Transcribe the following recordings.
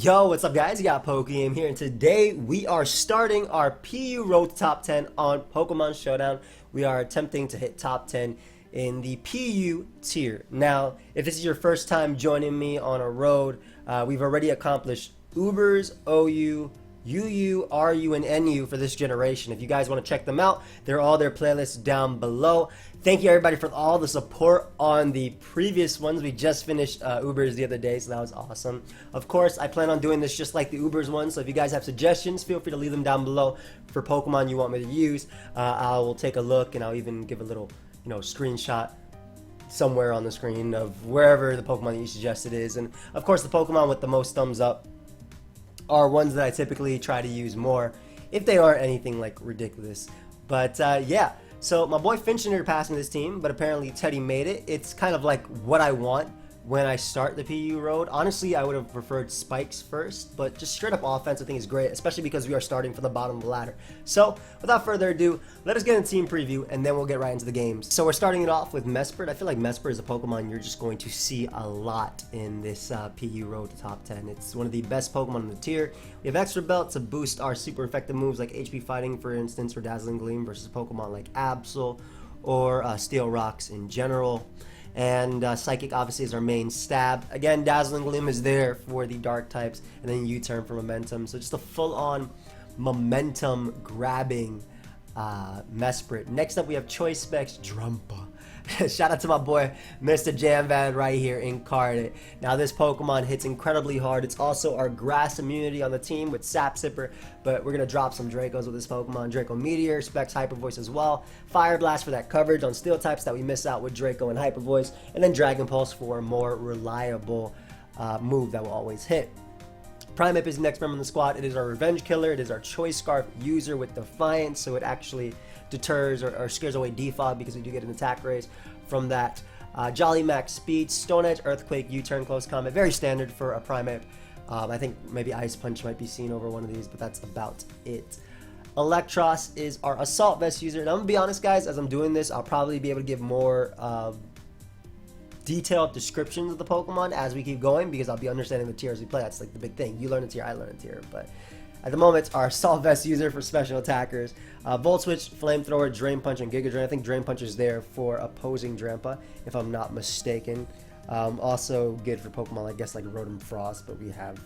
Yo, what's up guys? You got PokeaimMD here, and today we are starting our PU Road to Top 10 on Pokemon Showdown. We are attempting to hit Top 10 in the PU tier. Now, if this is your first time joining me on a road, we've already accomplished Ubers, OU, UU, RU, and NU for this generation. If you guys want to check them out, they're all their playlists down below. Thank you everybody for all the support on the previous ones. We just finished Ubers the other day, so that was awesome. Of course, I plan on doing this just like the Ubers one, so if you guys have suggestions, feel free to leave them down below for Pokemon you want me to use. I will take a look, and I'll even give a little, screenshot somewhere on the screen of wherever the Pokemon that you suggested is. And of course, the Pokemon with the most thumbs up are ones that I typically try to use more, if they aren't anything like ridiculous. But yeah, so my boy Finch ended up passing this team, but apparently Teddy made it. It's kind of like what I want when I start the PU road. Honestly, I would have preferred Spikes first, but just straight up offense I think is great, especially because we are starting from the bottom of the ladder. So without further ado, let us get into team preview, and then we'll get right into the games. So we're starting it off with Mesprit. I feel like Mesprit is a Pokemon you're just going to see a lot in this PU road to top 10. It's one of the best Pokemon in the tier. We have Extra Belt to boost our super effective moves like HP Fighting, for instance, or Dazzling Gleam versus Pokemon like Absol or Steel Rocks in general. And Psychic obviously is our main stab. Again, Dazzling Gleam is there for the dark types, and then U-turn for momentum. So just a full-on momentum grabbing Mesprit. Next up we have Choice Specs Drampa. Shout out to my boy Mr. Jamvan right here, Incarnate. Now this Pokemon hits incredibly hard. It's also our grass immunity on the team with Sap Sipper, but we're going to drop some Dracos with this Pokemon. Draco Meteor, Specs Hyper Voice as well. Fire Blast for that coverage on steel types that we miss out with Draco and Hyper Voice, and then Dragon Pulse for a more reliable move that will always hit. Primeape is the next member in the squad. It is our Revenge Killer. It is our Choice Scarf user with Defiance, so it actually deters or scares away Defog because we do get an attack raise from that. Jolly Max Speed, Stone Edge, Earthquake, U-turn, Close Combat. Very standard for a Primeape. I think maybe Ice Punch might be seen over one of these, but that's about it. Electros is our Assault Vest user. And I'm going to be honest, guys, as I'm doing this, I'll probably be able to give more detailed descriptions of the Pokemon as we keep going, because I'll be understanding the tier as we play. That's like the big thing. You learn a tier, I learn a tier. But at the moment, it's our Assault Vest user for special attackers. Volt Switch, Flamethrower, Drain Punch, and Giga Drain. I think Drain Punch is there for opposing Drampa, if I'm not mistaken. Also good for Pokemon, I guess, like Rotom Frost, but we have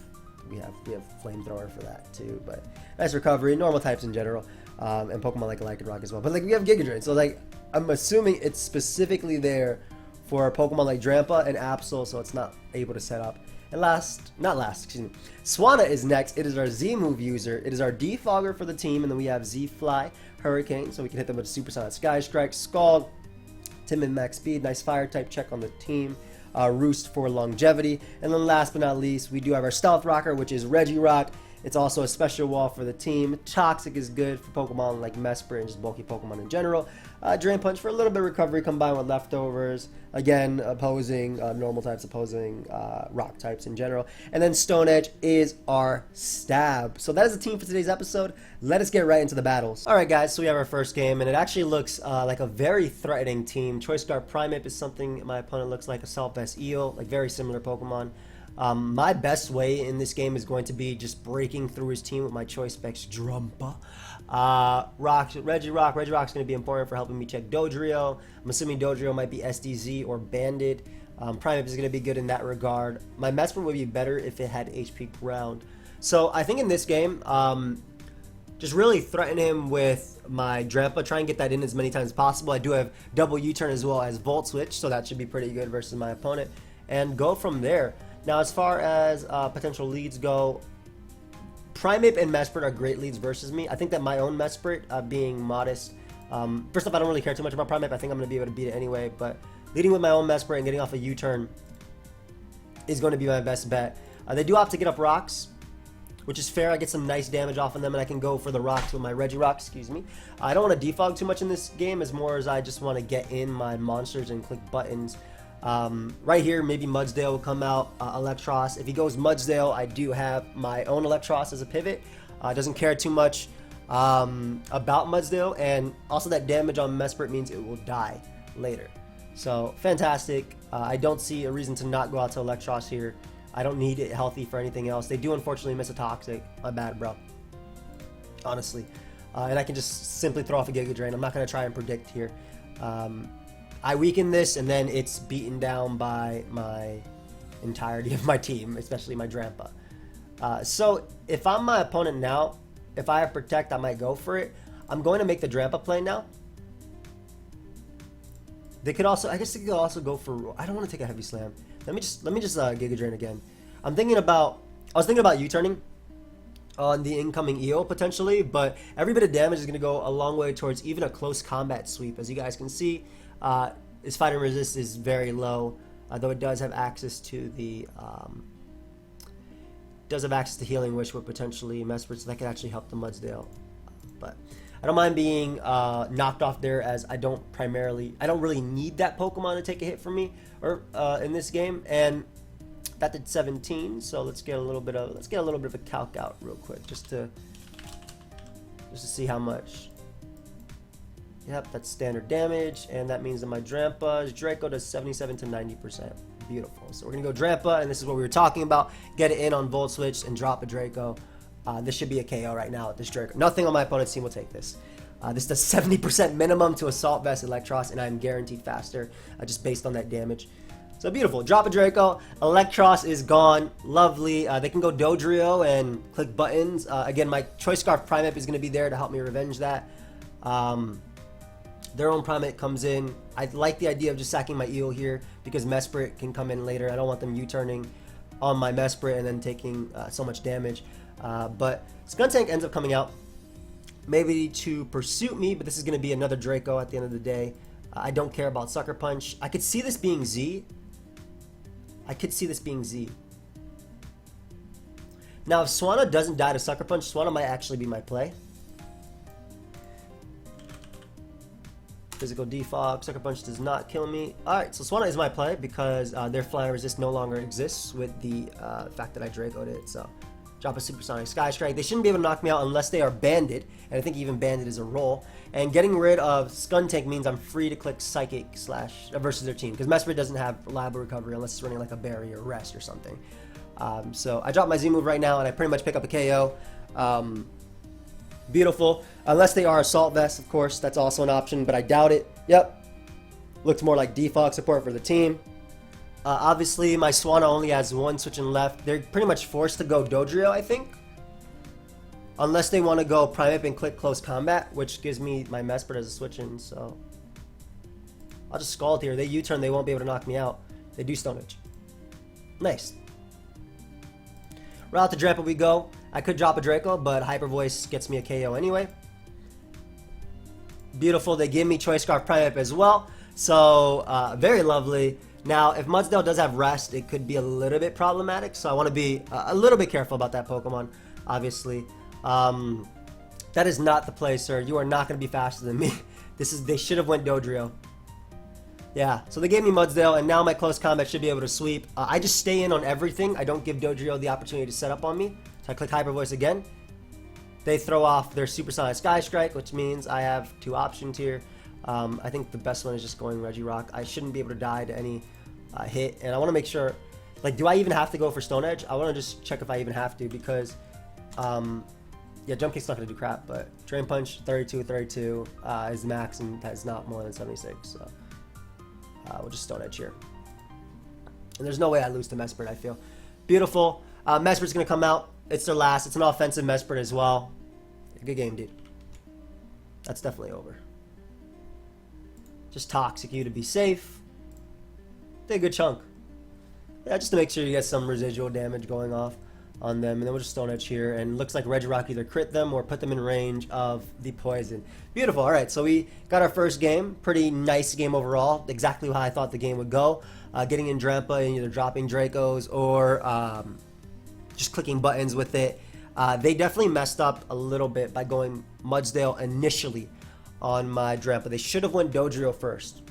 Flamethrower for that too. But nice recovery, normal types in general, and Pokemon like Lycanroc as well. But like we have Giga Drain, so like I'm assuming it's specifically there for a Pokemon like Drampa and Absol, so it's not able to set up. And Swanna is next. It is our Z-move user. It is our Defogger for the team, and then we have Z-Fly, Hurricane, so we can hit them with a Supersonic Sky Strike, Scald, Timid Max Speed, nice Fire type check on the team, Roost for longevity, and then last but not least, we do have our Stealth Rocker, which is Regirock. It's also a special wall for the team. Toxic is good for Pokemon like Mesprit and just bulky Pokemon in general. Drain Punch for a little bit of recovery combined with Leftovers. Again, opposing normal types, opposing rock types in general. And then Stone Edge is our stab. So that is the team for today's episode. Let us get right into the battles. Alright guys, so we have our first game, and it actually looks like a very threatening team. Choice Guard Primeape is something my opponent looks like. Assault Vest Eel, like very similar Pokemon. My best way in this game is going to be just breaking through his team with my Choice Specs Drampa. Regirock's going to be important for helping me check Dodrio. I'm assuming Dodrio might be SDZ or Banded. Primeape is going to be good in that regard. My Mesprit would be better if it had HP Ground. So I think in this game, just really threaten him with my Drampa, try and get that in as many times as possible. I do have double U-turn as well as Volt Switch, so that should be pretty good versus my opponent, and go from there. Now, as far as potential leads go, Primeape and Mesprit are great leads versus me. I think that my own Mesprit, being modest, first off, I don't really care too much about Primeape. I think I'm going to be able to beat it anyway, but leading with my own Mesprit and getting off a U-turn is going to be my best bet. They do opt to get up rocks, which is fair. I get some nice damage off of them, and I can go for the rocks with my Regirock, excuse me. I don't want to defog too much in this game, as more as I just want to get in my monsters and click buttons. Right here, maybe Mudsdale will come out, Electros. If he goes Mudsdale, I do have my own Electros as a pivot. Doesn't care too much about Mudsdale, and also that damage on Mesprit means it will die later. So fantastic. I don't see a reason to not go out to Electros here. I don't need it healthy for anything else. They do unfortunately miss a Toxic. My bad, bro. Honestly. And I can just simply throw off a Giga Drain. I'm not going to try and predict here. I weaken this, and then it's beaten down by my entirety of my team, especially my Drampa. So if I'm my opponent now, if I have Protect, I might go for it. I'm going to make the Drampa play now. They could also, I guess they could also go for, I don't want to take a Heavy Slam. Let me just Giga Drain again. I was thinking about U-turning on the incoming EO potentially, but every bit of damage is going to go a long way towards even a close combat sweep. As you guys can see, his fighting resist is very low, though it does have access to the Healing Wish with potentially Mesprit, so that could actually help the Mudsdale. But I don't mind being knocked off there, as I don't really need that Pokemon to take a hit from me or in this game. And that did 17, so let's get a little bit of a calc out real quick just to see how much. Yep, that's standard damage, and that means that my Drampa's Draco does 77 to 90%. Beautiful. So we're gonna go Drampa, and this is what we were talking about. Get it in on Volt Switch and drop a Draco. This should be a KO right now with this Draco. Nothing on my opponent's team will take this. This does 70% minimum to Assault Vest Electros, and I'm guaranteed faster just based on that damage. So beautiful. Drop a Draco. Electros is gone. Lovely. They can go Dodrio and click buttons. Again, my Choice Scarf Primate is going to be there to help me revenge that. Their own Primate comes in. I like the idea of just sacking my Eel here because Mesprit can come in later. I don't want them U-turning on my Mesprit and then taking so much damage. But Skuntank ends up coming out maybe to Pursuit me, but this is going to be another Draco at the end of the day. I don't care about Sucker Punch. I could see this being Z. Now, if Swanna doesn't die to Sucker Punch, Swanna might actually be my play. Physical Defog, Sucker Punch does not kill me. Alright, so Swanna is my play because their Flying Resist no longer exists with the fact that I Draco'd it. So, drop a Supersonic Sky Strike. They shouldn't be able to knock me out unless they are banded, and I think even banded is a roll. And getting rid of Skuntank means I'm free to click Psychic / versus their team, because Mesprit doesn't have reliable recovery unless it's running like a Berry or Rest or something. So I drop my Z move right now, and I pretty much pick up a KO. Beautiful. Unless they are Assault Vest, of course, that's also an option, but I doubt it. Yep. Looks more like defog support for the team. Obviously, my Swanna only has one switching left. They're pretty much forced to go Dodrio, I think. Unless they want to go Primate and click Close Combat, which gives me my Mesprit as a switch-in, so I'll just Scald here. They U-turn, they won't be able to knock me out. They do Stone Edge. Nice. Right out to Drampa we go. I could drop a Draco, but Hyper Voice gets me a KO anyway. Beautiful. They give me Choice Scarf Primate as well, so very lovely. Now, if Mudsdale does have Rest, it could be a little bit problematic, so I want to be a little bit careful about that Pokemon, obviously. That is not the play, sir. You are not going to be faster than me. They should have went Dodrio. Yeah, so they gave me Mudsdale, and now my Close Combat should be able to sweep. I just stay in on everything. I don't give Dodrio the opportunity to set up on me. So I click Hyper Voice again. They throw off their Supersonic Sky Strike, which means I have two options here. I think the best one is just going Regirock. I shouldn't be able to die to any hit, and I want to make sure, like, do I even have to go for Stone Edge? I want to just check if I even have to, because yeah, Jump Kick's not going to do crap, but Drain Punch 32 is max and has not more than 76, so we'll just Stone Edge here. And there's no way I lose to Mesprit, I feel. Beautiful. Mesprit's going to come out. It's their last. It's an offensive Mesprit as well. Good game, dude. That's definitely over. Just Toxic you to be safe. Did a good chunk. Yeah, just to make sure you get some residual damage going off on them, and then we'll just Stone Edge here, and looks like Regirock either crit them or put them in range of the poison. Beautiful. All right, so we got our first game. Pretty nice game overall. Exactly how I thought the game would go. Getting in Drampa and either dropping Dracos or just clicking buttons with it. They definitely messed up a little bit by going Mudsdale initially on my Drampa. They should have went Dodrio first.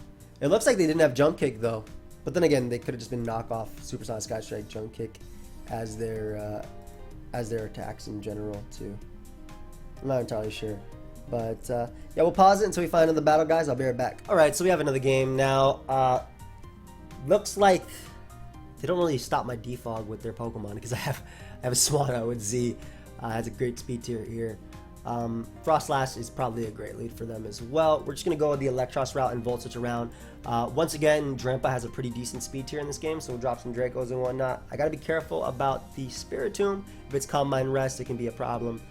It looks like they didn't have Jump Kick though, but then again, they could have just been knockoff Supersonic Sky Strike, Jump Kick as their attacks in general too. I'm not entirely sure. But yeah, we'll pause it until we find another battle, guys. I'll be right back. Alright, so we have another game now. Looks like they don't really stop my defog with their Pokemon because I have a Swanna with Z. Has a great speed tier here. Frostlass is probably a great lead for them as well. We're just going to go with the Electros route and Volt Switch around. Once again, Drampa has a pretty decent speed tier in this game, so we'll drop some Dracos and whatnot. I got to be careful about the Spiritomb. If it's Calm Mind Rest, it can be a problem.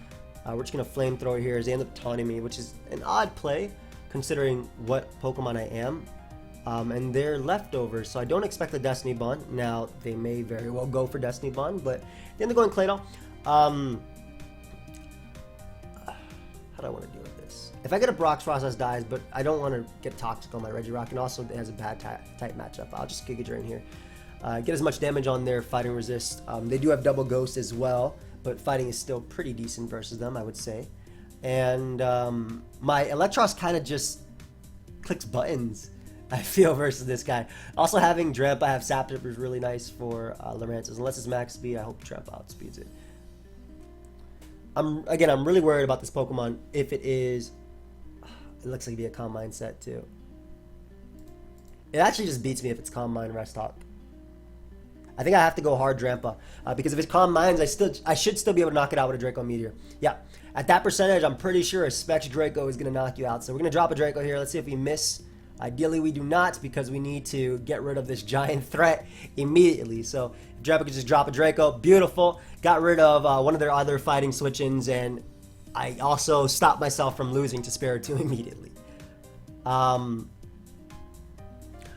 We're just going to Flamethrower here as they end up taunting me, which is an odd play considering what Pokemon I am. And they're leftovers, so I don't expect the Destiny Bond. Now, they may very well go for Destiny Bond, but they end up going Claydol. How do I want to deal with this? If I get a Brock's Frostlass dies, but I don't want to get Toxic on my Regirock, and also it has a bad type matchup, I'll just Giga Drain here. Get as much damage on their Fighting Resist. They do have Double Ghost as well, but Fighting is still pretty decent versus them, I would say. And my Electros kind of just clicks buttons, I feel, versus this guy. Also, having Drampa have Sap Tip is really nice for Lurantis. Unless it's max speed, I hope Drampa outspeeds it. I'm really worried about this Pokemon. If it is, it looks like it'd be a Calm Mind set too. It actually just beats me if it's Calm Mind Rest Talk. I think I have to go hard Drampa because if it's Calm Minds, I should still be able to knock it out with a Draco Meteor. Yeah, at that percentage, I'm pretty sure a Specs Draco is gonna knock you out. So we're gonna drop a Draco here. Let's see if we miss. Ideally, we do not because we need to get rid of this giant threat immediately. So if Drampa could just drop a Draco, beautiful. Got rid of one of their other fighting switch-ins, and I also stopped myself from losing to Spiritomb immediately.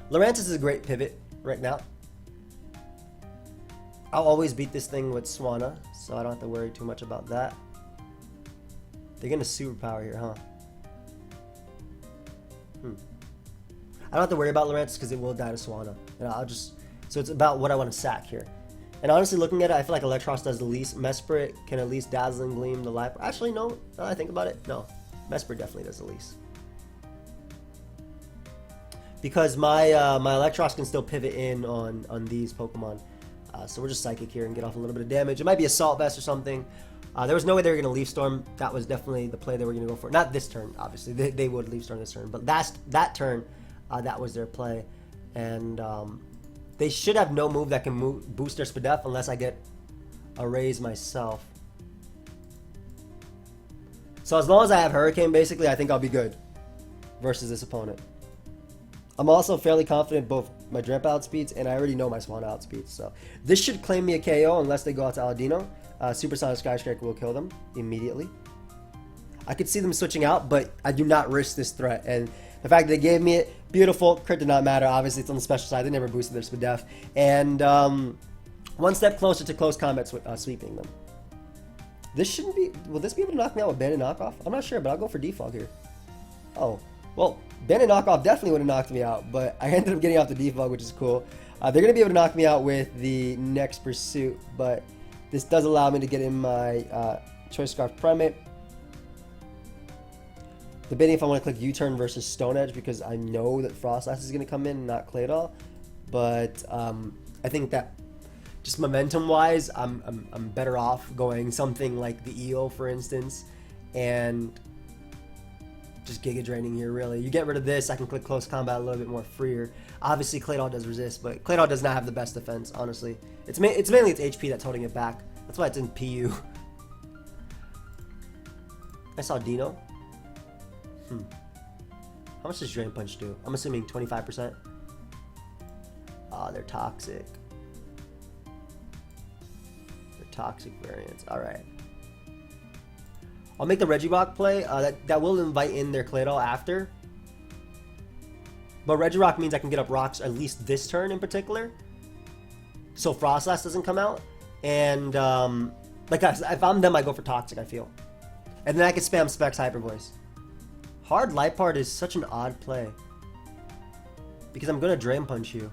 Lurantis is a great pivot right now. I'll always beat this thing with Swanna, so I don't have to worry too much about that. They're gonna superpower here, huh? I don't have to worry about Lurantis because it will die to Swanna. And so it's about what I want to sack here. And honestly, looking at it, I feel like Electros does the least. Mesprit can at least Dazzling Gleam the life. Actually, no. Now that I think about it, no. Mesprit definitely does the least. Because my Electros can still pivot in on these Pokemon. So we're just Psychic here and get off a little bit of damage. It might be Assault Vest or something. There was no way they were going to Leaf Storm. That was definitely the play they were going to go for. Not this turn, obviously. They would Leaf Storm this turn. But that turn, that was their play. And they should have no move that can boost their Spadef unless I get a raise myself. So as long as I have Hurricane, basically, I think I'll be good versus this opponent. I'm also fairly confident both my Drampa outspeeds and I already know my Swanna outspeeds. So this should claim me a KO unless they go out to Aladino. Supersonic Skystriker will kill them immediately. I could see them switching out, but I do not risk this threat. And the fact that they gave me it, beautiful. Crit did not matter. Obviously, it's on the special side. They never boosted their Spadef. And one step closer to close combat sweeping them. This shouldn't be... Will this be able to knock me out with Bandit Knockoff? I'm not sure, but I'll go for Defog here. Oh. Well, Bandit Knockoff definitely would have knocked me out, but I ended up getting off the Defog, which is cool. They're going to be able to knock me out with the next Pursuit, but this does allow me to get in my Choice Scarf Primate. Debating if I want to click U-Turn versus Stone Edge because I know that Frostlass is going to come in, not Claydol. But I think that just momentum-wise, I'm better off going something like the EO, for instance, and just Giga Draining here, really. You get rid of this, I can click Close Combat a little bit more freer. Obviously, Claydol does resist, but Claydol does not have the best defense, honestly. It's mainly its HP that's holding it back. That's why it's in PU. I saw Dino. How much does Drain Punch do? I'm assuming 25%. Ah, they're toxic. They're toxic variants. Alright. I'll make the Regirock play. That will invite in their Claydol after. But Regirock means I can get up rocks at least this turn in particular. So Frostlass doesn't come out. And, like, if I'm them, I go for Toxic, I feel. And then I can spam Specs Hyper Voice. Hard Liepard is such an odd play. Because I'm going to Drain Punch you.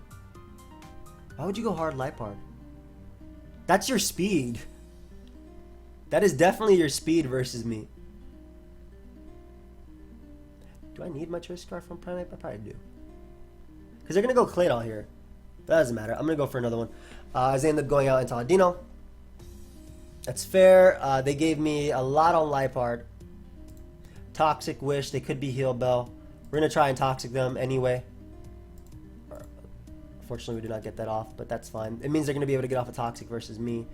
Why would you go Hard Liepard? That's your speed. That is definitely your speed versus me. Do I need my Choice Scarf from Primate? I probably do. Because they're going to go Claydol here. That doesn't matter. I'm going to go for another one. As they end up going out into Aladino. That's fair. They gave me a lot on Liepard. Toxic Wish. They could be Heal Bell. We're going to try and Toxic them anyway. Unfortunately, we do not get that off, but that's fine. It means they're going to be able to get off a Toxic versus me.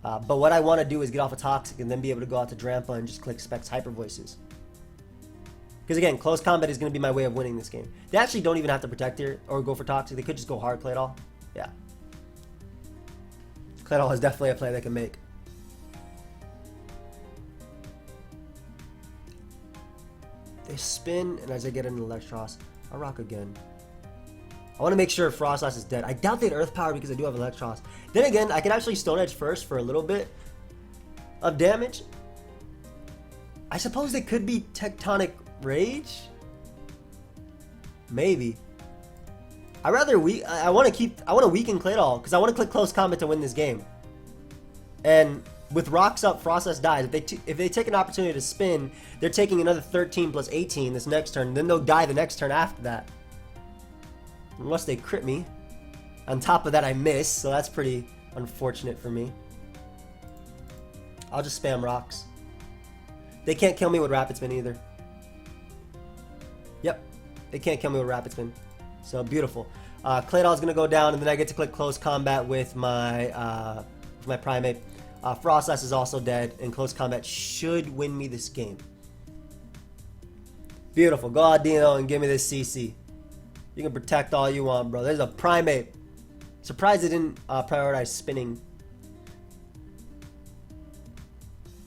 But what I want to do is get off a Toxic and then be able to go out to Drampa and just click Specs Hyper Voices. Because again, close combat is going to be my way of winning this game. They actually don't even have to protect here or go for Toxic. They could just go hard Claydol. Yeah. Claydol is definitely a play they can make. They spin, and as I get an Electros, I'll rock again. I want to make sure Frostlass is dead. I doubt they'd Earth Power because I do have Electros. Then again, I can actually Stone Edge first for a little bit of damage. I suppose they could be Tectonic Rage? Maybe. I want to weaken Claydol because I want to click Close Combat to win this game. And with rocks up, Frostlass dies. If they take an opportunity to spin, they're taking another 13 plus 18 this next turn. Then they'll die the next turn after that. Unless they crit me. On top of that, I miss, so that's pretty unfortunate for me. I'll just spam rocks. They can't kill me with Rapid Spin either. Yep, they can't kill me with Rapid Spin. So beautiful. Claydol's gonna go down, and then I get to click Close Combat with my Primate. Frostlass is also dead, and Close Combat should win me this game. Beautiful. Go out, Dino, and give me this CC. You can protect all you want, bro. There's a Primate. Surprised it didn't prioritize spinning.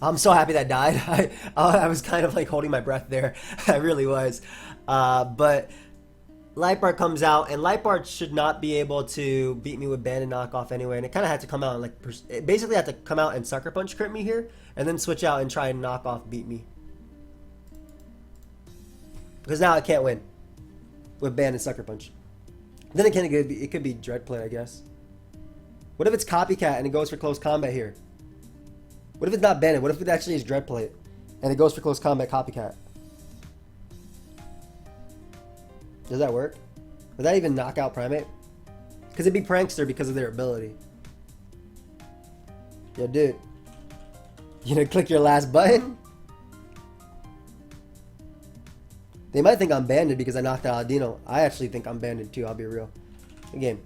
I'm so happy that died. I was kind of like holding my breath there. I really was. But Lightbar comes out, and Lightbar should not be able to beat me with Bandit Knockoff anyway. And it kind of had to come out and it basically had to come out and Sucker Punch crit me here, and then switch out and try and Knockoff beat me. Because now I can't win with Bandit Sucker Punch. Then it could be Dread Play, I guess. What if it's Copycat and it goes for Close Combat here? What if it's not Bandit? What if it actually is Dread Plate and it goes for Close Combat Copycat? Does that work? Would that even knock out Primate? Because it'd be Prankster because of their ability. Yo, dude. You gonna click your last button? They might think I'm banded because I knocked out Aldino. I actually think I'm banded too, I'll be real. Good game.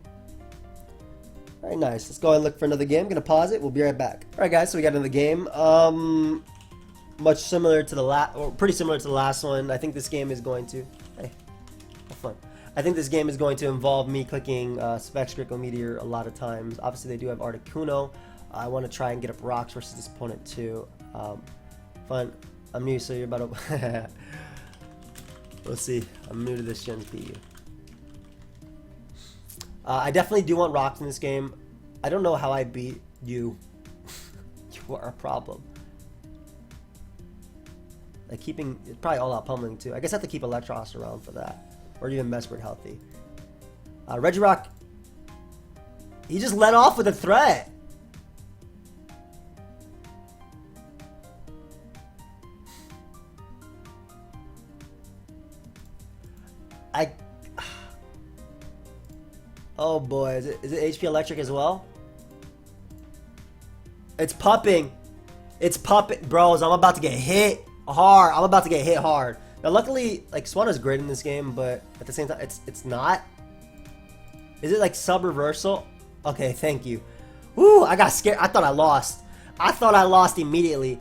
Alright, nice. Let's go ahead and look for another game. I'm gonna pause it. We'll be right back. Alright, guys, so we got another game. Much similar to the or pretty similar to the last one. I think this game is going to... Hey, have fun. I think this game is going to involve me clicking Spectrical Meteor a lot of times. Obviously, they do have Articuno. I want to try and get up rocks versus this opponent too. Fun. I'm new, so you're about to... Let's see. I'm new to this Gen PU. I definitely do want rocks in this game. I don't know how I beat you. You are a problem. Like keeping... It's probably all-out pummeling too. I guess I have to keep Electros around for that. Or even Mesprit healthy. Regirock... He just let off with a threat. Oh boy, is it HP Electric as well? It's pumping. It's pumping. Bros, I'm about to get hit hard. I'm about to get hit hard. Now luckily, like Swana's great in this game, but at the same time, it's not. Is it like sub-reversal? Okay, thank you. Woo, I got scared. I thought I lost. I thought I lost immediately.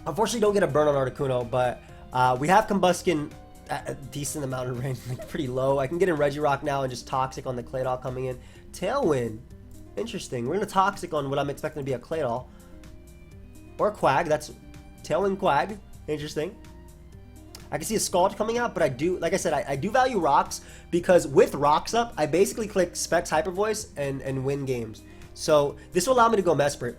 Unfortunately, don't get a burn on Articuno, but we have Combustion at a decent amount of range, like pretty low. I can get in Regirock now and just Toxic on the Claydol coming in. Tailwind. Interesting. We're going to Toxic on what I'm expecting to be a Claydol. Or Quag. That's Tailwind Quag. Interesting. I can see a Scald coming out, but I do, like I said, I do value rocks because with rocks up, I basically click Specs Hyper Voice and win games. So this will allow me to go Mesprit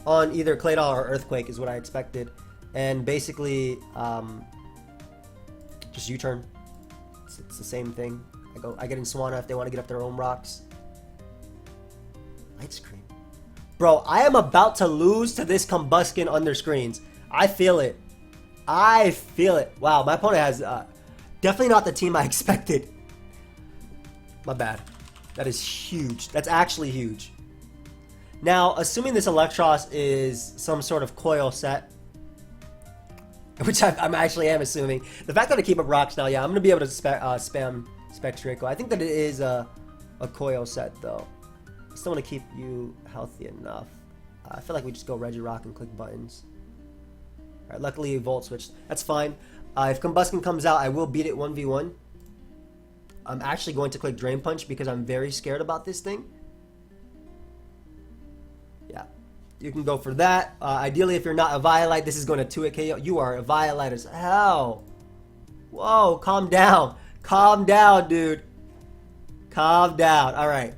on either Claydol or Earthquake is what I expected. And basically, just U-turn. It's the same thing. I get in Swanna if they want to get up their own rocks. Light Screen. Bro, I am about to lose to this Combustion under screens. I feel it. I feel it. Wow, my opponent has definitely not the team I expected. My bad. That is huge. That's actually huge. Now, assuming this Electros is some sort of coil set, which I'm actually am assuming. The fact that I keep up rocks now, yeah, I'm gonna be able to spam Spectraco. I think that it is a Koyo set though. I still want to keep you healthy enough. I feel like we just go Regirock and click buttons. Alright, luckily Volt switched. That's fine. If Combuskin comes out, I will beat it 1v1. I'm actually going to click Drain Punch because I'm very scared about this thing. Yeah, you can go for that. Ideally, if you're not a Violite, this is going to 2-hit KO. You are a Violite as hell. Whoa, calm down. Calm down, dude. Calm down. Alright.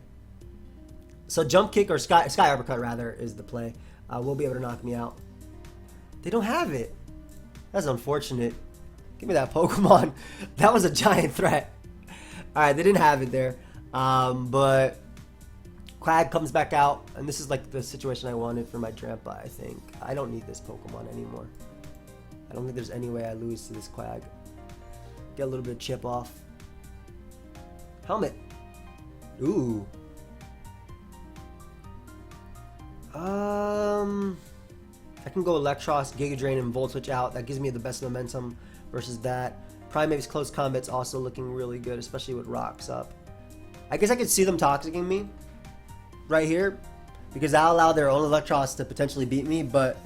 So Jump Kick or Sky Uppercut, rather, is the play. Will be able to knock me out. They don't have it. That's unfortunate. Give me that Pokemon. That was a giant threat. Alright, they didn't have it there. But Quag comes back out. And this is like the situation I wanted for my Drampa, I think. I don't need this Pokemon anymore. I don't think there's any way I lose to this Quag. Get a little bit of chip off. Helmet. Ooh. I can go Electros, Giga Drain, and Volt Switch out. That gives me the best momentum versus that. Primate's close combat's also looking really good, especially with rocks up. I guess I could see them toxicking me right here because that'll allow their own Electros to potentially beat me, but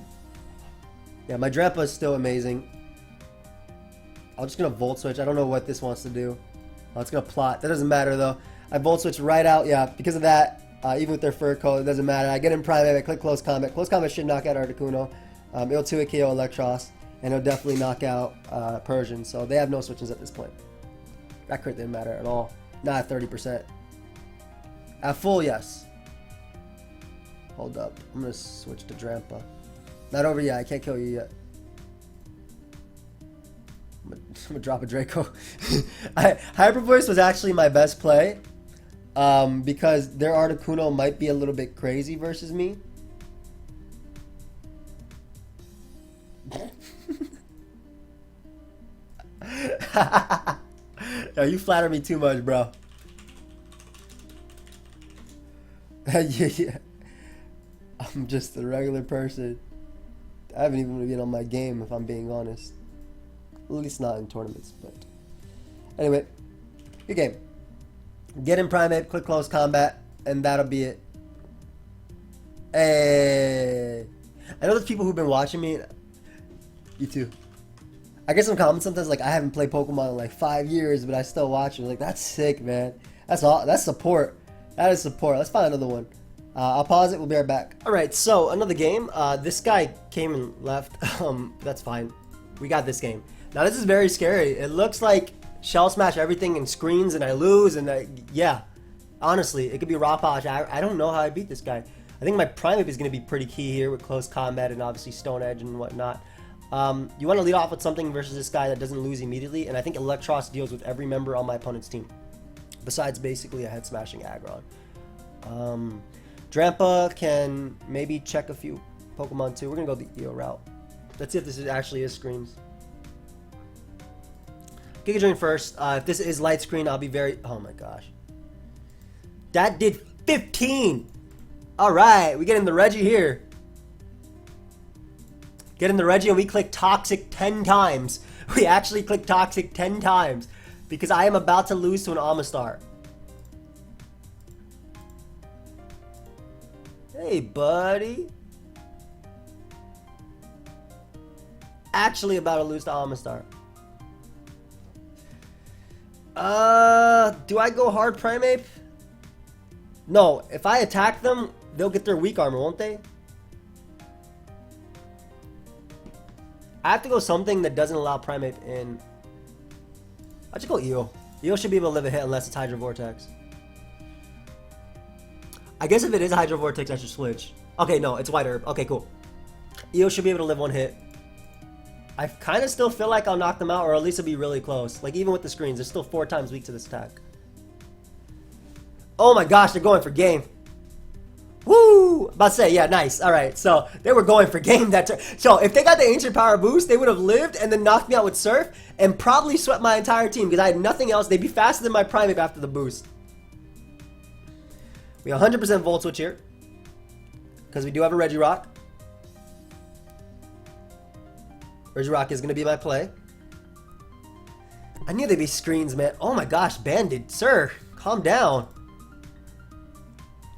yeah, my Drampa is still amazing. I'm just gonna Volt Switch. I don't know what this wants to do. Oh, it's gonna plot. That doesn't matter though. I Volt Switch right out, yeah, because of that. Even with their fur coat, it doesn't matter. I get in Primate, I click Close Combat. Close Combat should knock out Articuno. It'll 2-hit KO Electros, and it'll definitely knock out Persian. So they have no switches at this point. That crit didn't matter at all. Not at 30%. At full, yes. Hold up. I'm going to switch to Drampa. Not over yet. I can't kill you yet. I'm going to drop a Draco. Hyper Voice was actually my best play. Because their Articuno might be a little bit crazy versus me. Yo, you flatter me too much, bro. Yeah. I'm just a regular person. I haven't even been on my game, if I'm being honest. At least not in tournaments, but anyway, good game. Get in Primate, click Close Combat, and that'll be it. Hey, I know there's people who've been watching me. You too. I get some comments sometimes like I haven't played Pokemon in like 5 years, but I still watch it. Like that's sick, man. That's all. That's support. That is support. Let's find another one. I'll pause it. We'll be right back. All right. So another game. This guy came and left. That's fine. We got this game. Now this is very scary. It looks like Shell Smash everything and screens and I lose and yeah. Honestly, it could be raw polish. I don't know how I beat this guy. I think my Primeape is going to be pretty key here with close combat and obviously Stone Edge and whatnot. You want to lead off with something versus this guy that doesn't lose immediately, and I think Electros deals with every member on my opponent's team, besides basically a head smashing Aggron. Drampa can maybe check a few Pokemon too. We're going to go the EO route. Let's see if this actually is screens. Giga Drain first. If this is light screen, I'll be very... Oh my gosh. That did 15! Alright, we get in the Reggie here. Get in the Reggie and we click Toxic 10 times. We actually click Toxic 10 times. Because I am about to lose to an Amistar. Hey, buddy. Actually about to lose to Amistar. Do I go hard Primeape? No, if I attack them, they'll get their weak armor, won't they? I have to go something that doesn't allow Primeape in. I should go Eel. Eel should be able to live a hit unless it's Hydro Vortex. I guess if it is Hydro Vortex, I should switch. Okay, no, it's White Herb. Okay, cool. Eel should be able to live one hit. I kind of still feel like I'll knock them out, or at least it'll be really close. Like, even with the screens, they're still 4 times weak to this attack. Oh my gosh, they're going for game. Woo! About to say, yeah, nice. Alright, so they were going for game that turn. So if they got the Ancient Power boost, they would have lived and then knocked me out with Surf and probably swept my entire team because I had nothing else. They'd be faster than my Primeape after the boost. We 100% Volt Switch here because we do have a Regirock. Regirock is going to be my play. I knew they'd be screens, man. Oh my gosh, Banded. Sir, calm down.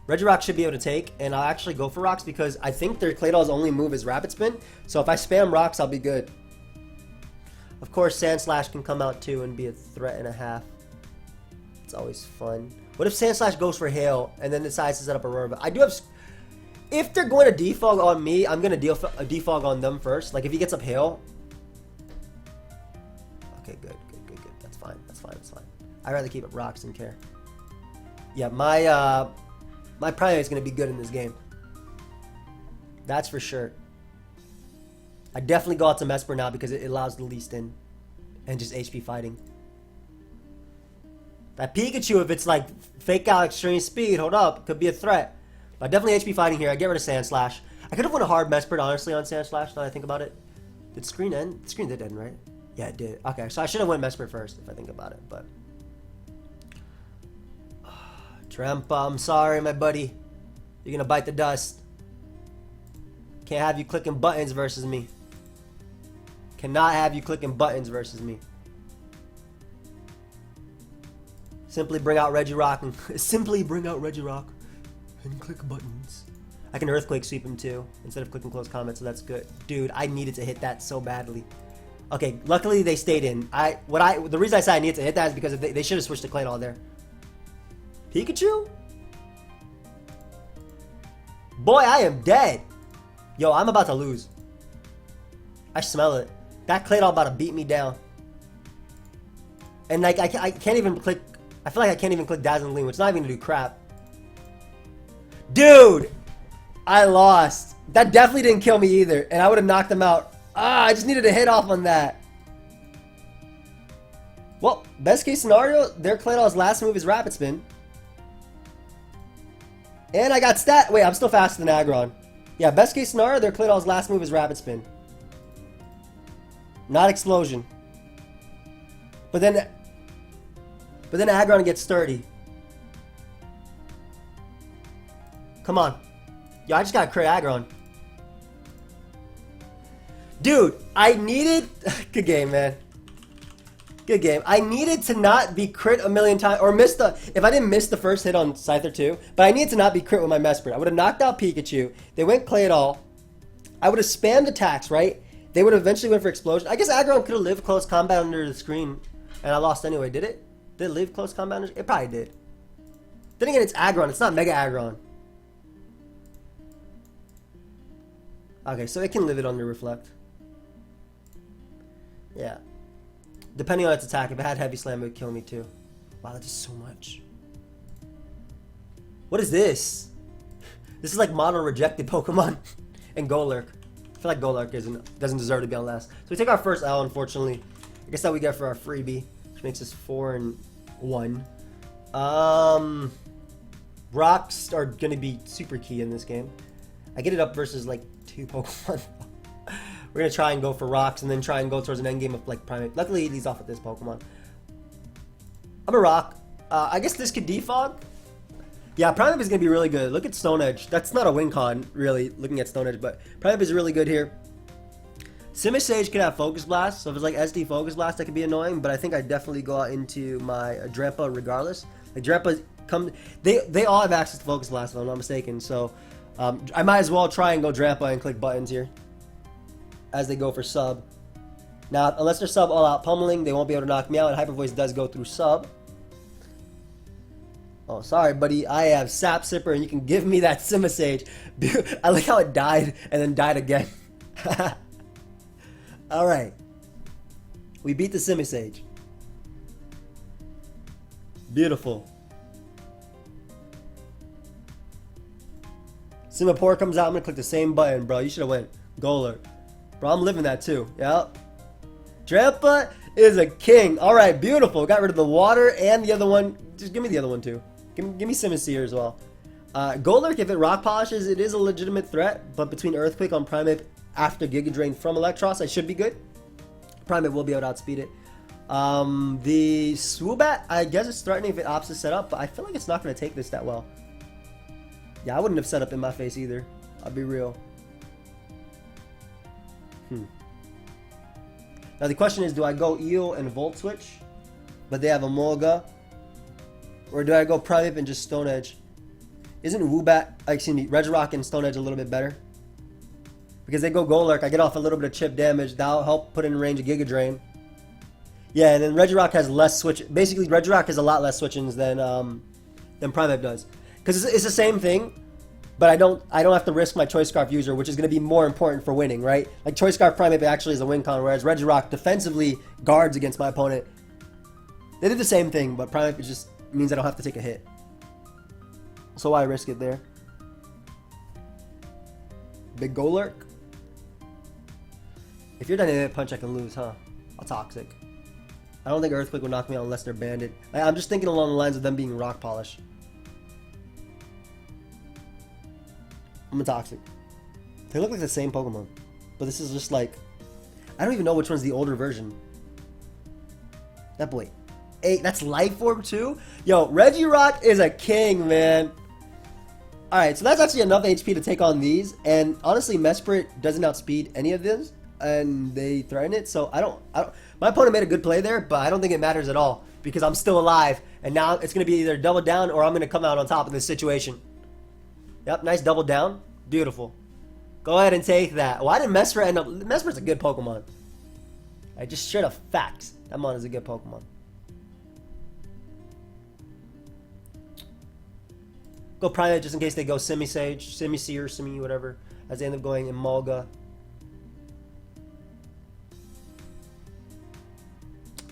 Regirock should be able to take, and I'll actually go for rocks because I think their Claydol's only move is Rapid Spin. So if I spam rocks, I'll be good. Of course, Sand Slash can come out too and be a threat and a half. It's always fun. What if Sand Slash goes for Hail and then decides to set up Aurora? I do have... If they're going to defog on me, I'm going to defog on them first. Like if he gets up Hail. Okay, good. That's fine. I'd rather keep up rocks than care. Yeah, my Primate is going to be good in this game. That's for sure. I definitely go out to Mesper now because it allows the least in. And just HP fighting. That Pikachu, if it's like fake out extreme speed, hold up, could be a threat. But definitely HP fighting here. I get rid of Sand Slash. I could have won a hard Mesper, honestly, on Sand Slash, now that I think about it. Did screen end? The screen did end, right? Yeah, it did. Okay, so I should have went Mesper first, if I think about it, but... Drampa, I'm sorry, my buddy. You're gonna bite the dust. Can't have you clicking buttons versus me. Cannot have you clicking buttons versus me. Simply bring out Regirock and simply bring out Regirock and click buttons. I can Earthquake sweep him too instead of clicking close combat, so that's good. Dude, I needed to hit that so badly. Okay, luckily they stayed in. The reason I said I needed to hit that is because they should have switched to Claydol there. Pikachu? Boy, I am dead. Yo, I'm about to lose. I smell it. That Claydol about to beat me down. And like I can't even click. I feel like I can't even click Dazzling Gleam, which is not even gonna do crap. Dude, I lost. That definitely didn't kill me either, and I would have knocked him out. Ah, I just needed to hit off on that. Well, best case scenario, their Claydol's last move is Rapid Spin. And I got stat. Wait, I'm still faster than Aggron. Yeah, best case scenario, their Claydol's last move is Rapid Spin. Not Explosion. But then Aggron gets sturdy. Come on. Yo, I just got crit Aggron. Dude, I needed... Good game, man. Good game. I needed to not be crit a million times, or miss the... If I didn't miss the first hit on Scyther 2, but I needed to not be crit with my Mesprit. I would have knocked out Pikachu. They went Claydol. I would have spammed attacks, right? They would have eventually went for Explosion. I guess Aggron could have lived close combat under the screen, and I lost anyway. Did it? Did it live close combat under... It probably did. Then again, it's Aggron. It's not Mega Aggron. Okay, so it can live it under Reflect. Yeah. Depending on its attack, if it had Heavy Slam, it would kill me too. Wow, that does so much. What is this? This is like mono rejected Pokemon and Golurk. I feel like Golurk doesn't deserve to be on last. So we take our first L, unfortunately. I guess that we get for our freebie, which makes us 4-1. Rocks are gonna be super key in this game. I get it up versus like 2 Pokemon. We're going to try and go for rocks and then try and go towards an endgame of like Primate. Luckily, he's off with this Pokemon. I'm a rock. I guess this could defog. Yeah, Primate is going to be really good. Look at Stone Edge. That's not a win con, really, looking at Stone Edge, but Primate is really good here. Simisage could have Focus Blast, so if it's like SD Focus Blast, that could be annoying, but I think I'd definitely go out into my Drampa regardless. Like, Drampa they all have access to Focus Blast, if I'm not mistaken, so I might as well try and go Drampa and click buttons here as they go for sub. Now, unless they're sub all out pummeling, they won't be able to knock me out, and Hyper Voice does go through sub. Oh, sorry, buddy. I have Sap Sipper, and you can give me that Simisage. I like how it died and then died again. Alright. We beat the Simisage. Beautiful. Simipour comes out. I'm going to click the same button, bro. You should have went Golurk. Bro, I'm living that too. Yep. Drampa is a king. Alright, beautiful. Got rid of the water and the other one. Just give me the other one too. Give me Simisear as well. Golurk, if it rock polishes, it is a legitimate threat. But between Earthquake on Primate after Giga Drain from Electros, I should be good. Primate will be able to outspeed it. The Swoobat, I guess it's threatening if it opts to set up, but I feel like it's not going to take this that well. Yeah, I wouldn't have set up in my face either. I'll be real. Now the question is, do I go Eel and Volt Switch, but they have Emolga? Or do I go Primeape and just Stone Edge? Isn't Regirock and Stone Edge a little bit better? Because they go Golurk, I get off a little bit of chip damage. That'll help put in range of Giga Drain. Yeah, and then Regirock has less switch. Basically, Regirock has a lot less switch-ins than Primeape does. Because it's the same thing, but I don't have to risk my Choice Scarf user, which is going to be more important for winning, right? Like Choice Scarf Primeape actually is a win con, whereas Regirock defensively guards against my opponent. They did the same thing, but Primeape just means I don't have to take a hit. So why risk it there? Big Golurk. If you're Dynamic Punch, I can lose, huh? I'll Toxic. I don't think Earthquake will knock me out unless they're banded. I'm just thinking along the lines of them being Rock Polish. I'm a Toxic. They look like the same Pokemon, but this is just like, I don't even know which one's the older version. That boy. 8, that's Life Orb too? Yo, Regirock is a king, man. Alright, so that's actually enough HP to take on these, and honestly, Mesprit doesn't outspeed any of this, and they threaten it, so I don't my opponent made a good play there, but I don't think it matters at all, because I'm still alive, and now it's going to be either double down, or I'm going to come out on top of this situation. Yep, nice double down. Beautiful. Go ahead and take that. Why did Mesprit end up... Mesprit's a good Pokemon. I just straight up facts. That mon is a good Pokemon. Go Primeape just in case they go Semi-Sage, Semi-Seer, Semi-whatever. As they end up going Emolga.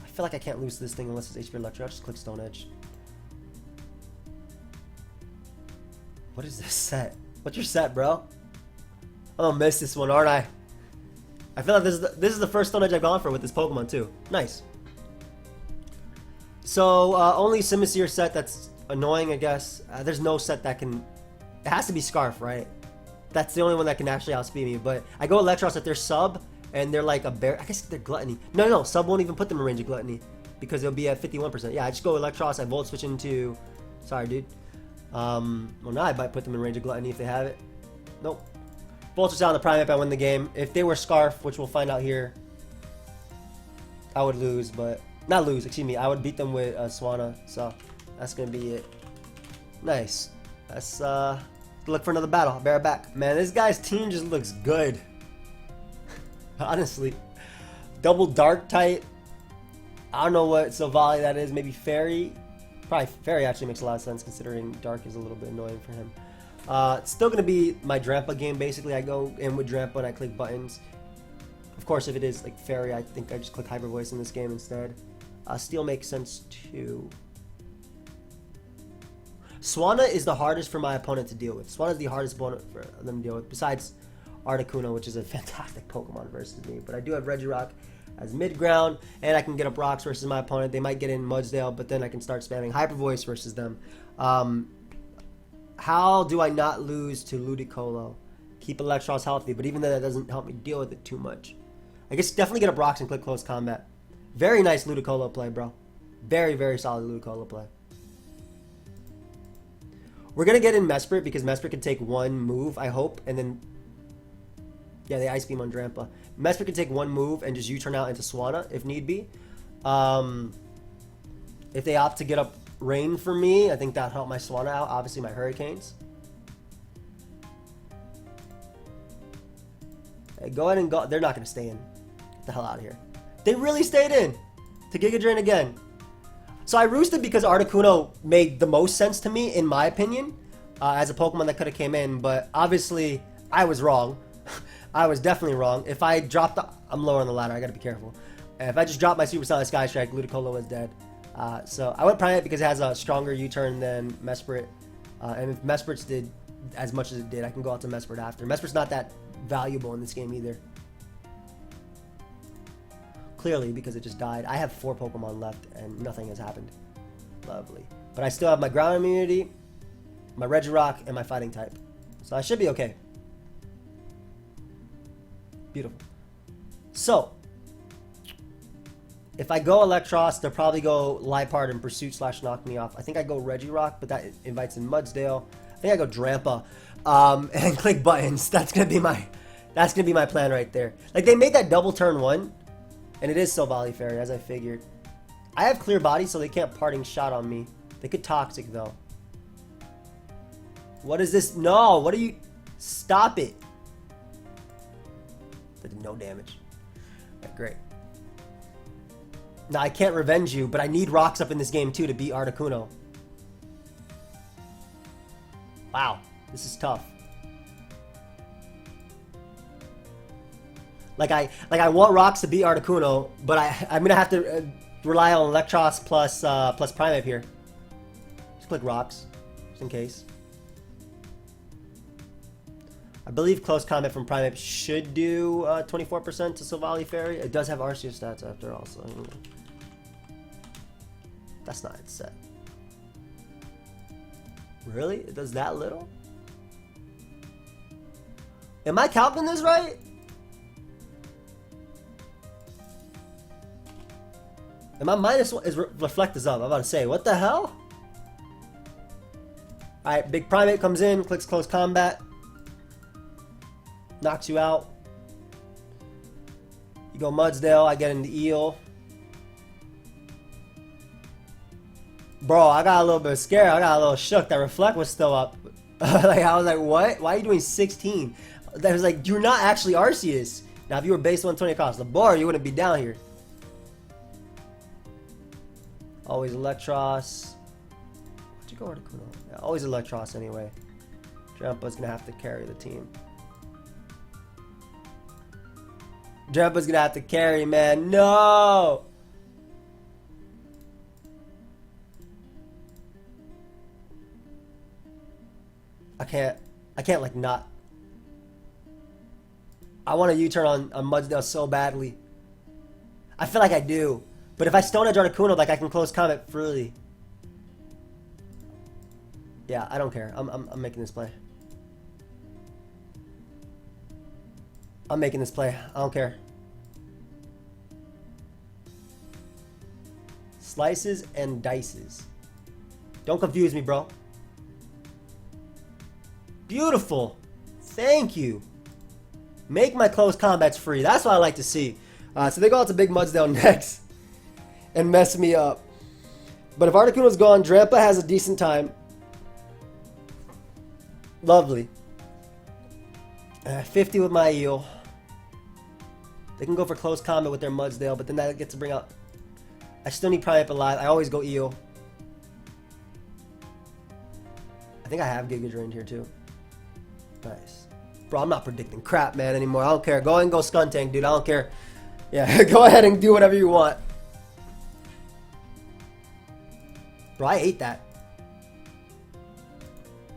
I feel like I can't lose this thing unless it's HP Electro. I'll just click Stone Edge. What is this set? What's your set, bro? I'm gonna miss this one, aren't I? I feel like this is the first Stone Edge I've gone for with this Pokemon too. Nice. So only Simisear set that's annoying, I guess. There's no set that can... It has to be Scarf, right? That's the only one that can actually outspeed me. But I go Electros at their sub, and they're like a bear. I guess they're Gluttony. No, sub won't even put them in range of Gluttony because it'll be at 51%. Yeah, I just go Electros. I Volt Switch into... Sorry, dude. Well, now I might put them in range of Gluttony if they have it. Nope. Volt Switch out on the Primeape, I win the game. If they were Scarf, which we'll find out here, I would lose, but... Not lose, excuse me. I would beat them with Swanna, so that's going to be it. Nice. Let's look for another battle. I'll bear it back. Man, this guy's team just looks good. Honestly. Double Dark type. I don't know what Silvally that is. Maybe Fairy. Probably Fairy actually makes a lot of sense considering Dark is a little bit annoying for him. It's still going to be my Drampa game, basically. I go in with Drampa and I click buttons. Of course, if it is like Fairy, I think I just click Hyper Voice in this game instead. Steel makes sense too. Swanna is the hardest for my opponent to deal with. Swanna is the hardest opponent for them to deal with, besides Articuno, which is a fantastic Pokemon versus me. But I do have Regirock as mid-ground, and I can get up rocks versus my opponent. They might get in Mudsdale, but then I can start spamming Hyper Voice versus them. How do I not lose to Ludicolo? Keep Electros healthy, but even then that doesn't help me deal with it too much. I guess definitely get up rocks and click close combat. Very nice Ludicolo play, bro. Very, very solid Ludicolo play. We're going to get in Mesprit because Mesprit can take one move, I hope, and then... Yeah, they Ice Beam on Drampa. Mesprit can take one move and just U-turn out into Swanna if need be. If they opt to get up Rain for me, I think that'll help my Swanna out. Obviously, my Hurricanes. Hey, go ahead and go. They're not going to stay in. Get the hell out of here. They really stayed in to Giga Drain again. So I roosted because Articuno made the most sense to me, in my opinion, as a Pokemon that could have came in. But obviously, I was wrong. I was definitely wrong. If I dropped the... I'm lower on the ladder. I got to be careful. If I just dropped my Supersonic Sky Strike, Ludicolo was dead. So I went Primeape because it has a stronger U-turn than Mesprit. And if Mesprit's did as much as it did, I can go out to Mesprit after. Mesprit's not that valuable in this game either. Clearly, because it just died. I have 4 Pokemon left, and nothing has happened. Lovely. But I still have my ground immunity, my Regirock, and my fighting type. So I should be okay. Beautiful. So, if I go Electros, they'll probably go Liepard and Pursuit / knock me off. I think I go Regirock, but that invites in Mudsdale. I think I go Drampa, and click buttons. That's gonna be my plan right there. Like, they made that double turn 1. And it is Silvally Fairy, as I figured. I have clear body, so they can't parting shot on me. They could toxic, though. What is this? No, what are you... Stop it. That did no damage. Right, great. Now, I can't revenge you, but I need rocks up in this game, too, to beat Articuno. Wow, this is tough. Like I want rocks to beat Articuno, but I'm gonna have to rely on Electros plus Primeape here. Just click rocks, just in case. I believe close combat from Primeape should do 24% to Silvally Fairy. It does have Arceus stats after all, so that's not its set. Really? It does that little? Am I counting this right? And my minus one is reflect is up. I'm about to say, what the hell? Alright, big Primeape comes in, clicks close combat. Knocks you out. You go Mudsdale, I get into Eel. Bro, I got a little bit scared. I got a little shook. That reflect was still up. Like, I was like, what? Why are you doing 16? That was like, you're not actually Arceus. Now, if you were base 120 across the board, you wouldn't be down here. Always Electros. Where'd you go, Articuno? Yeah, always Electros anyway. Drampa's gonna have to carry the team. Drampa's gonna have to carry, man. No! I can't like not. I want a U-turn on Mudsdale so badly. I feel like I do. But if I Stone Edge Articuno, like I can close combat freely. Yeah, I don't care. I'm making this play. I'm making this play. I don't care. Slices and dices. Don't confuse me, bro. Beautiful. Thank you. Make my close combats free. That's what I like to see. So they go out to Big Mudsdale next and mess me up. But if Articuno's gone, Drampa has a decent time. Lovely. 50 with my Eel. They can go for close combat with their Mudsdale, but then that gets to bring out... I still need Primeape alive. I always go Eel. I think I have Giga Drained here too. Nice. Bro, I'm not predicting crap, man, anymore. I don't care. Go ahead and go Skuntank, dude. I don't care. Yeah, go ahead and do whatever you want. Bro, I ate that.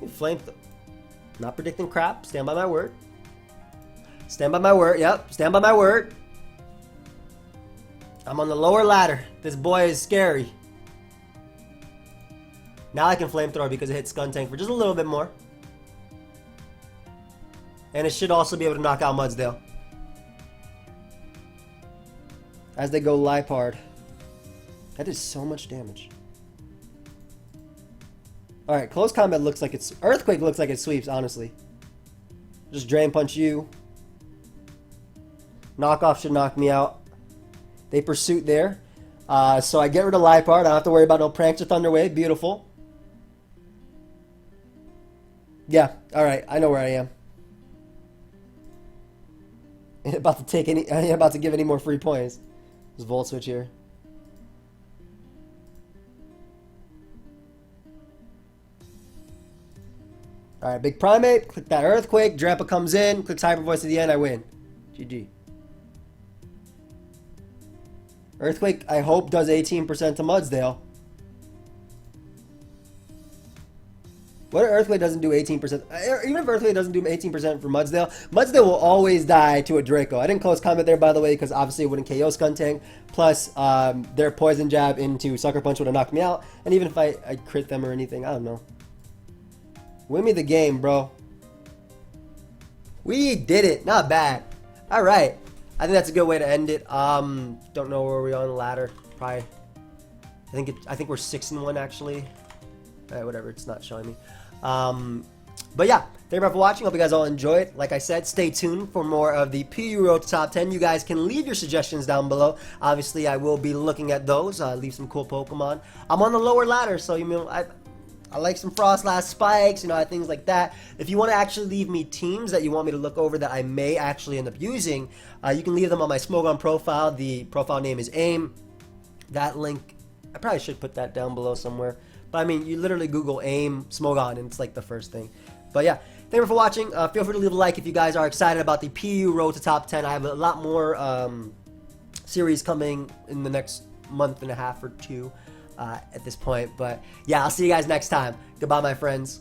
Flame... Not predicting crap. Stand by my word. Stand by my word. Yep, stand by my word. I'm on the lower ladder. This boy is scary. Now I can flamethrower because it hits Skuntank for just a little bit more. And it should also be able to knock out Mudsdale. As they go Lipard. That is so much damage. Alright, close combat looks like it's... Earthquake looks like it sweeps, honestly. Just Drain Punch you. Knockoff should knock me out. They Pursuit there. So I get rid of Lipard. I don't have to worry about no Pranks or Thunder Wave. Beautiful. Yeah, alright. I know where I am. Ain't about to take any... I ain't about to give any more free points. Just Volt Switch here. Alright, big Primeape. Click that Earthquake. Drampa comes in. Clicks Hyper Voice at the end. I win. GG. Earthquake, I hope, does 18% to Mudsdale. What if Earthquake doesn't do 18%? Even if Earthquake doesn't do 18% for Mudsdale, Mudsdale will always die to a Draco. I didn't close combat there, by the way, because obviously it wouldn't KO Skuntank. Plus, their Poison Jab into Sucker Punch would have knocked me out. And even if I crit them or anything, I don't know. Win me the game, bro. We did it. Not bad. All right. I think that's a good way to end it. Don't know where we are on the ladder. Probably. I think we're 6-1 actually. Whatever. It's not showing me. But yeah, thank you for watching. Hope you guys all enjoyed. Like I said, stay tuned for more of the PU Road to Top 10. You guys can leave your suggestions down below. Obviously, I will be looking at those. Leave some cool Pokemon. I'm on the lower ladder, so you know I like some Frostlass spikes, you know, things like that. If you want to actually leave me teams that you want me to look over that I may actually end up using, you can leave them on my Smogon profile. The profile name is AIM. That link, I probably should put that down below somewhere. But I mean, you literally Google AIM Smogon and it's like the first thing. But yeah, thank you for watching. Feel free to leave a like if you guys are excited about the PU Road to Top 10. I have a lot more series coming in the next month and a half or two. At this point, but yeah, I'll see you guys next time. Goodbye, my friends.